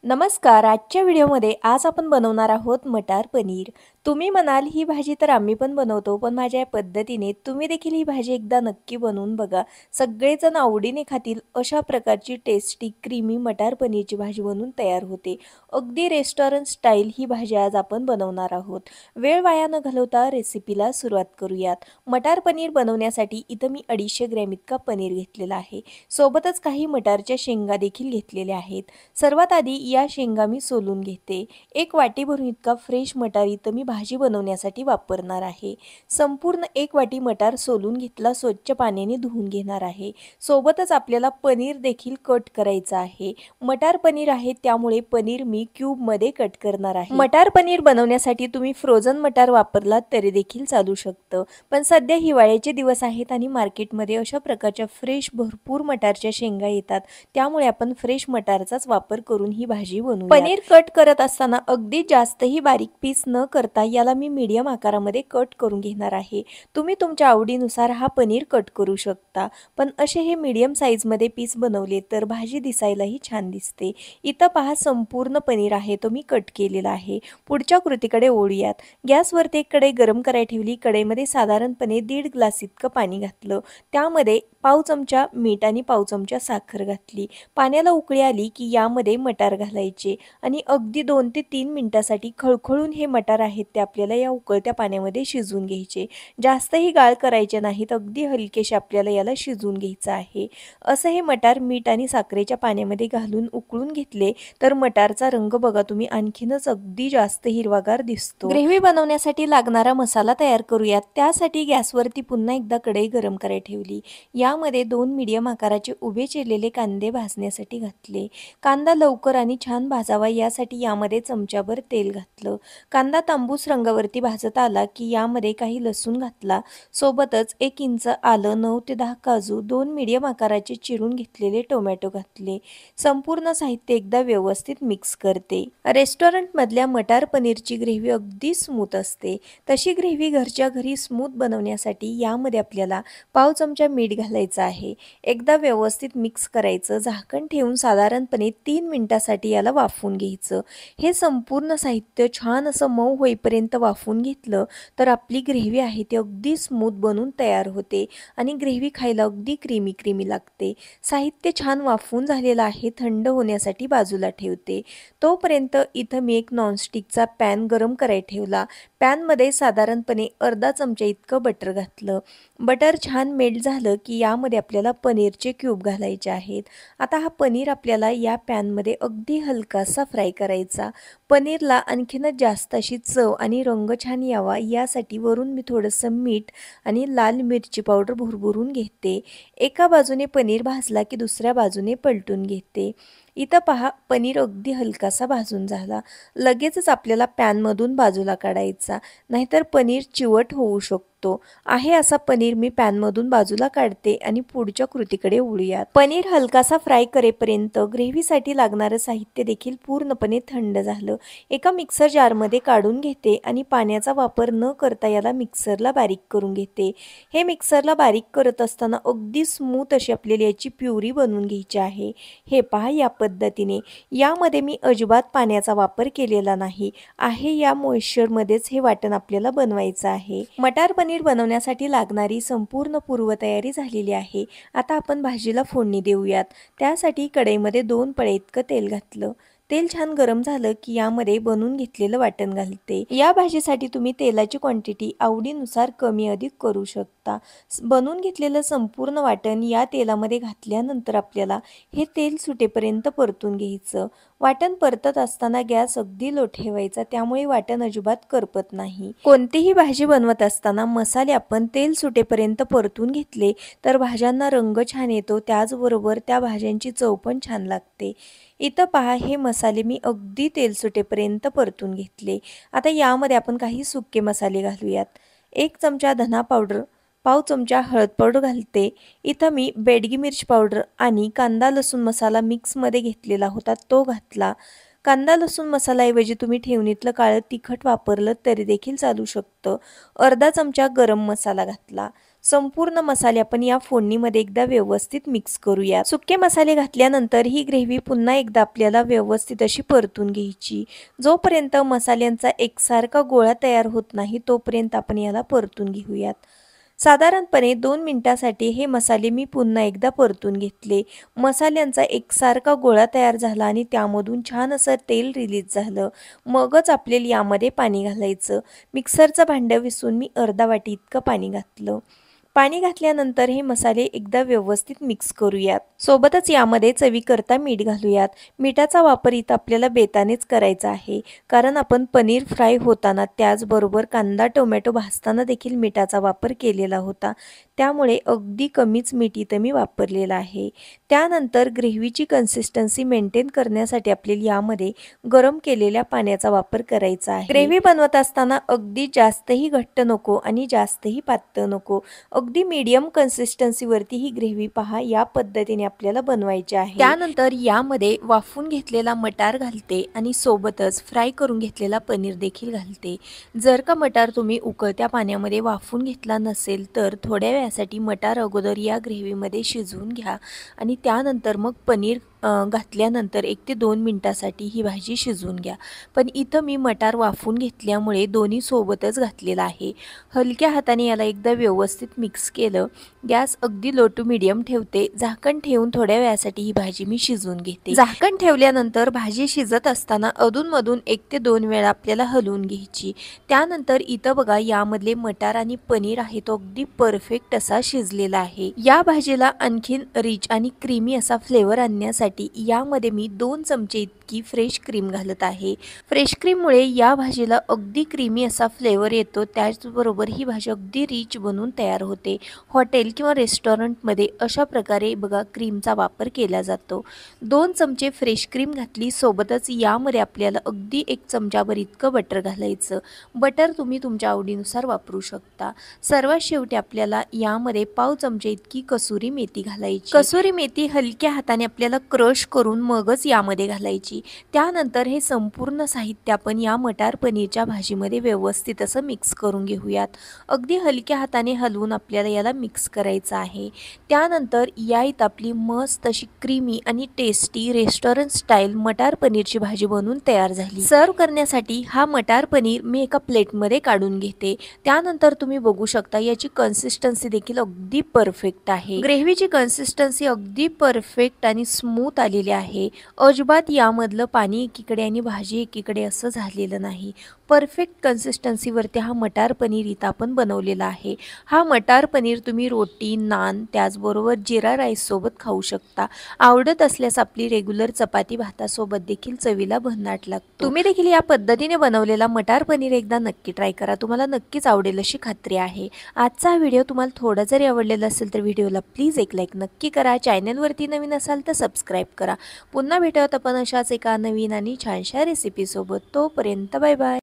नमस्कार. आजच्या व्हिडिओमध्ये आज आपण बनवणार आहोत मटार पनीर. तुम्ही म्हणाल ही भाजी तर आम्ही पण बनवतो, पण माझ्या या पद्धतीने तुम्ही देखील ही भाजी एकदा नक्की बनवून बघा. सगळेजण आवडीने खातील अशा प्रकारची टेस्टी क्रीमी मटार पनीरची भाजी बनून तयार होते. अगदी रेस्टॉरंट स्टाईल ही भाजी आज आपण बनवणार आहोत. वेळ वाया न घालवता रेसिपीला सुरुवात करूयात. मटार पनीर बनवण्यासाठी इथं मी 250 ग्रॅम इतका पनीर घेतलेला आहे. सोबतच काही मटारच्या शेंगा देखील घेतलेल्या आहेत. सर्वात आधी या शेंगा मी सोलून घेते. एक वाटी भरून इतका फ्रेश मटार इथं मी भाजी बनवण्यासाठी वापरणार आहे. संपूर्ण एक वाटी मटार सोलून घेतला, स्वच्छ पाण्याने धुवून घेणार आहे. सोबतच आपल्याला पनीर देखील कट करायचं आहे. मटार पनीर आहे त्यामुळे पनीर मी क्यूबमध्ये कट करणार आहे. मटार पनीर बनवण्यासाठी तुम्ही फ्रोझन मटार वापरलात तरी देखील चालू शकतं, पण सध्या हिवाळ्याचे दिवस आहेत आणि मार्केटमध्ये अशा प्रकारच्या फ्रेश भरपूर मटारच्या शेंगा येतात, त्यामुळे आपण फ्रेश मटारचाच वापर करून ही भाजी बनवू. पनीर कट करत असताना अगदी जास्तही बारीक पीस न करता याला मी मीडियम आकारामध्ये कट करून घेणार आहे. तुम्ही तुमच्या आवडीनुसार हा पनीर कट करू शकता, पण असे हे मीडियम साईजमध्ये पीस बनवले तर भाजी दिसायलाही छान दिसते. इथं पहा, संपूर्ण पनीर आहे तो मी कट केलेला आहे. पुढच्या कृतीकडे ओढूयात. गॅसवरती एक कढई गरम करायला ठेवली. कढईमध्ये साधारणपणे 1.5 ग्लास इतकं पाणी घातलं. त्यामध्ये पाव चमचा मीठ आणि पाव चमचा साखर घातली. पाण्याला उकळी आली की यामध्ये मटार घालायचे आणि अगदी 2 ते 3 मिनिटासाठी खळखळून हे मटार आहेत ते आपल्याला या उकळत्या पाण्यामध्ये शिजवून घ्यायचे. जास्तही गाळ करायचे नाहीत, अगदी हलकेसे आपल्याला याला शिजवून घ्यायचं आहे. असं हे मटार मीठ आणि साखरेच्या पाण्यामध्ये घालून उकळून घेतले तर मटारचा रंग बघा तुम्ही, आणखीनच अगदी जास्त हिरवागार दिसतो. ग्रेव्ही बनवण्यासाठी लागणारा मसाला तयार करूयात. त्यासाठी गॅसवरती पुन्हा एकदा कढई गरम करायला ठेवली. यामध्ये 2 मीडियम आकाराचे उभे चिरलेले कांदे भाजण्यासाठी घातले. कांदा लवकर आणि छान भाजावा यासाठी यामध्ये चमच्याभर तेल घातलं. कांदा तांबूस रंगावरती भाजत आला की यामध्ये काही लसूण घातला. सोबतच 1 इंच आलं, 9 ते 10 काजू, 2 मीडियम आकाराचे चिरून घेतलेले टोमॅटो घातले. संपूर्ण साहित्य एकदा व्यवस्थित मिक्स करते. रेस्टॉरंटमधल्या मटार पनीरची ग्रेव्ही अगदी स्मूथ असते. तशी ग्रेव्ही घरच्या घरी स्मूथ बनवण्यासाठी यामध्ये आपल्याला पाव चमचा मीठ घालायचं आहे. एकदा व्यवस्थित मिक्स करायचं. झाकण ठेवून साधारणपणे 3 मिनिटासाठी याला वाफवून घ्यायचं. हे संपूर्ण साहित्य छान असं मऊ होईपर्यंत वाफवून घेतलं तर आपली ग्रेव्ही आहे ती अगदी स्मूथ बनून तयार होते आणि ग्रेव्ही खायला अगदी क्रीमी क्रीमी लागते. साहित्य छान वाफवून झालेलं आहे. थंड होण्यासाठी बाजूला ठेवते. तोपर्यंत इथं मी एक नॉनस्टिकचा पॅन गरम करायला ठेवला. पॅनमध्ये साधारणपणे अर्धा चमचा इतकं बटर घातलं. बटर छान मेल्ट झालं की यामध्ये आपल्याला पनीरचे क्यूब घालायचे आहेत. आता हा पनीर आपल्याला या पॅनमध्ये अगदी हलकासा फ्राय करायचा. पनीरला आणखीनच जास्त अशी चव आणि रंग छान यावा यासाठी वरून मी थोडंसं मीठ आणि लाल मिरची पावडर भुरभुरून घेते. एका बाजूने पनीर भाजला की दुसऱ्या बाजूने पलटून घेते. इथं पहा, पनीर अगदी हलकासा भाजून झाला. लगेचच आपल्याला पॅनमधून बाजूला काढायचा, नाहीतर पनीर चिवट होऊ शकतो. आहे असा पनीर मी पॅनमधून बाजूला काढते आणि पुढच्या कृतीकडे वळूयात. पनीर हलकासा फ्राय करेपर्यंत ग्रेव्हीसाठी लागणारं साहित्य देखील पूर्णपणे थंड झालं. एका मिक्सर जारमध्ये काढून घेते आणि पाण्याचा वापर न करता याला मिक्सरला बारीक करून घेते. हे मिक्सरला बारीक करत असताना अगदी स्मूथ अशी आपल्याला याची प्युरी बनवून घ्यायची आहे. हे पहा, या पद्धतीने. यामध्ये मी अजिबात पाण्याचा वापर केलेला नाही आहे. या मॉइश्चरमध्येच हे वाटण आपल्याला बनवायचं आहे. मटार पनीर बनवण्यासाठी लागणारी संपूर्ण पूर्वतयारी झालेली आहे. आता आपण भाजीला फोडणी देऊयात. त्यासाठी कढईमध्ये 2 पळे इतकं तेल घातलं. तेल छान गरम झालं की यामध्ये बनवून घेतलेलं वाटण घालते. या भाजीसाठी तुम्ही तेलाची क्वांटिटी आवडीनुसार कमी अधिक करू शकता. बनवून घेतलेलं संपूर्ण वाटण या तेलामध्ये घातल्यानंतर आपल्याला हे तेल सुटेपर्यंत परतून घ्यायचं. वाटण परतत असताना गॅस अगदी लो ठेवायचा, त्यामुळे वाटण अजिबात करपत नाही. कोणतीही भाजी बनवत असताना मसाले आपण तेल सुटेपर्यंत परतून घेतले तर भाज्यांना रंग छान येतो, त्याचबरोबर त्या भाज्यांची चव पण छान लागते. इथं पहा, हे मसाले मी अगदी तेल सुटेपर्यंत परतून घेतले. आता यामध्ये आपण काही सुके मसाले घालूयात. 1 चमचा धना पावडर, पाव चमचा हळद पावडर घालते. इथं मी बेडगी मिरची पावडर आणि कांदा लसूण मसाला मिक्समध्ये घेतलेला होता तो घातला. कांदा लसूण मसाल्याऐवजी तुम्ही ठेवणीतलं काळं तिखट वापरलं तरी देखील चालू शकतं. अर्धा चमचा गरम मसाला घातला. संपूर्ण मसाले आपण या फोडणीमध्ये एकदा व्यवस्थित मिक्स करूया। सुके मसाले घातल्यानंतर ही ग्रेव्ही पुन्हा एकदा आपल्याला व्यवस्थित अशी परतून घ्यायची। जोपर्यंत मसाल्यांचा एकसारखा गोळा तयार होत नाही तोपर्यंत आपण याला परतून घेऊयात। साधारणपणे 2 मिनिटांसाठी हे मसाले मी पुन्हा एकदा परतून घेतले। मसाल्यांचा एकसारखा गोळा तयार झाला आणि त्यामधून छान असं तेल रिलीज झालं। मगच आपल्याला यामध्ये पाणी घालायचं। मिक्सरचं भांडं विसरून मी अर्धा वाटी इतकं पाणी घातलं। पाणी घातल्यानंतर हे मसाले एकदा व्यवस्थित मिक्स करूयात। सोबतच यामध्ये चवीकरता मीठ घालूयात। मिठाचा वापर इथं आपल्याला बेतानेच करायचा आहे, कारण आपण पनीर फ्राय होताना त्याचबरोबर कांदा टोमॅटो भाजताना देखील मिठाचा वापर केलेला होता, त्यामुळे अगदी कमीच मीठ इथं मी वापरलेलं आहे। त्यानंतर ग्रेव्हीची कन्सिस्टन्सी मेंटेन करण्यासाठी आपल्याला यामध्ये गरम केलेल्या पाण्याचा वापर करायचा आहे। ग्रेव्ही बनवत असताना अगदी जास्तही घट्ट नको आणि जास्तही पातळ नको, अगदी मीडियम कन्सिस्टन्सीवरती ही ग्रेव्ही पहा या पद्धतीने आपल्याला बनवायची आहे। त्यानंतर यामध्ये वाफून घेतलेला मटार घालते आणि सोबतच फ्राय करून घेतलेला पनीर देखील घालते। जर का मटार तुम्ही उकळत्या पाण्यामध्ये वाफून घेतला नसेल तर थोड्या वेळासाठी मटार अगोदर या ग्रेव्हीमध्ये शिजवून घ्या आणि त्यानंतर मग पनीर घातल्यानंतर 1 ते 2 मिनिटांसाठी ही भाजी शिजवून घ्या। पण इथं मी मटार वाफून घेतल्यामुळे दोन्ही सोबतच घातलेला आहे। हलक्या हाताने याला एकदा व्यवस्थित मिक्स केलं। गॅस अगदी लो टू मीडियम ठेवते। झाकण ठेवून थोड्या वेळासाठी ही भाजी मी शिजवून घेते। झाकण ठेवल्यानंतर भाजी शिजत असताना अधूनमधून 1 ते 2 वेळा आपल्याला हलवून घ्यायची। त्यानंतर इथं बघा यामधले मटार आणि पनीर आहे तो अगदी परफेक्ट असा शिजलेला आहे। या भाजीला आणखीन रिच आणि क्रीमी असा फ्लेवर आणण्यासाठी यामध्ये मी 2 चमचे इतकी फ्रेश क्रीम घालत आहे। फ्रेश क्रीममुळे या भाजीला अगदी क्रीमी असा फ्लेवर येतो, त्याचबरोबर ही भाजी अगदी रिच बनून तयार होते। हॉटेल किंवा रेस्टॉरंटमध्ये अशा प्रकारे बघा क्रीमचा वापर केला जातो। 2 चमचे फ्रेश क्रीम घातली, सोबतच यामध्ये आपल्याला अगदी 1 चमचाभर इतकं बटर घालायचं। बटर तुम्ही तुमच्या आवडीनुसार वापरू शकता। सर्वात शेवटी आपल्याला यामध्ये पाव चमचे इतकी कसुरी मेथी घालायची। कसुरी मेथी हलक्या हाताने आपल्याला क्रश करून मगच यामध्ये घालायची। त्यानंतर हे संपूर्ण साहित्य आपण या मटार पनीरच्या भाजीमध्ये व्यवस्थित असं मिक्स करून घेऊयात। अगदी हलक्या हाताने हलवून आपल्याला याला मिक्स करायचं आहे। त्यानंतर या इथं आपली मस्त अशी क्रीमी आणि टेस्टी रेस्टॉरंट स्टाईल मटार पनीरची भाजी बनवून तयार झाली। सर्व करण्यासाठी हा मटार पनीर मी एका प्लेटमध्ये काढून घेते। त्यानंतर तुम्ही बघू शकता याची कन्सिस्टन्सी देखील अगदी परफेक्ट आहे। ग्रेव्हीची कन्सिस्टन्सी अगदी परफेक्ट आणि स्मूथ आलेली आहे। अजिबात यामधलं पाणी एकीकडे आणि भाजी एकीकडे असं झालेलं नाही। परफेक्ट कन्सिस्टन्सीवरती हा मटार पनीर इथं आपण बनवलेला आहे। हा मटार पनीर तुम्ही रोटी, नान त्याचबरोबर जिरा राईस सोबत खाऊ शकता। आवडत असल्यास आपली रेग्युलर चपाती भातासोबत देखील चवीला भन्नाट लागतो। तुम्ही देखील या पद्धतीने बनवलेला मटार पनीर एकदा नक्की ट्राय करा, तुम्हाला नक्कीच आवडेल अशी खात्री आहे। आजचा हा व्हिडिओ तुम्हाला थोडा जरी आवडलेला असेल तर व्हिडिओला प्लीज एक लाईक नक्की करा। चॅनलवरती नवीन असाल तर सबस्क्राईब करा। पुन्हा भेटूयात आपण अशाच एका नवीन आणि छानशा रेसिपीसोबत। तोपर्यंत बाय बाय।